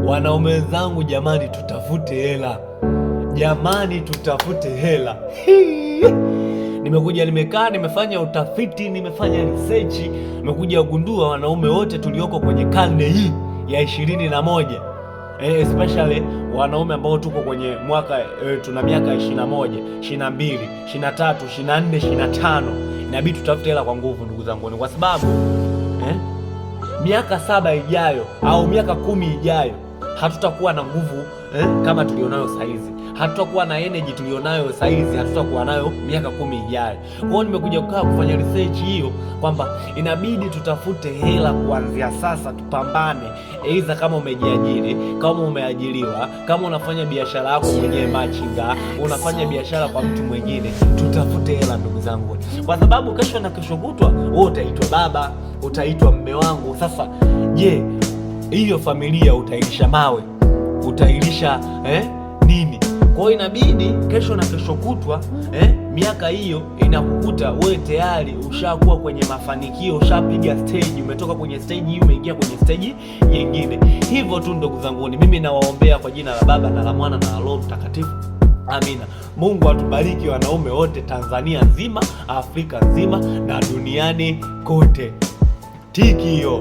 Wanaume wenzangu, jamani, tutafute hela jamani, tutafute hela. Nimekuja nimekaa, nimefanya utafiti, nimefanya research, nimekuja kugundua wanaume wote tulioko kwenye karne hii ya 21, especially wanaume ambao tuko kwenye mwaka tuna miaka 21, 22, 23, 24, 25, inabidi tutafute hela kwa nguvu, ndugu zangu, kwa sababu miaka 7 ijayo au miaka 10 ijayo hatutakuwa na nguvu kama tulionayo saizi, hatutakuwa na energy tulionayo saizi, hatutakuwa nayo miaka 10 ijayo. Kwa hiyo nimekuja kukaa kufanya research hiyo kwamba inabidi tutafute hela kuanzia sasa, tupambane. Aidha kama umejiajiri, kama umeajiriwa, kama unafanya biashara yako mwenyewe machinga, unafanya biashara kwa mtu mwingine, tutafute hela ndugu zangu, kwa sababu kesho na kesho kutwa wewe utaitwa baba, utaitwa mme wangu. Sasa je, hiyo familia utailisha mawe, utailisha nini? Kwa hiyo inabidi kesho na kesho kutwa miaka hiyo inakukuta wewe tayari ushakuwa kwenye mafanikio, ushapiga stage, umetoka kwenye stage hii umeingia kwenye stage nyingine. Hivyo tu ndugu zangu, mimi nawaombea kwa jina la Baba na la Mwana na la Roho Mtakatifu. Amina. Mungu atubariki wanaume wote Tanzania nzima, Afrika nzima na duniani kote. Tiki hiyo.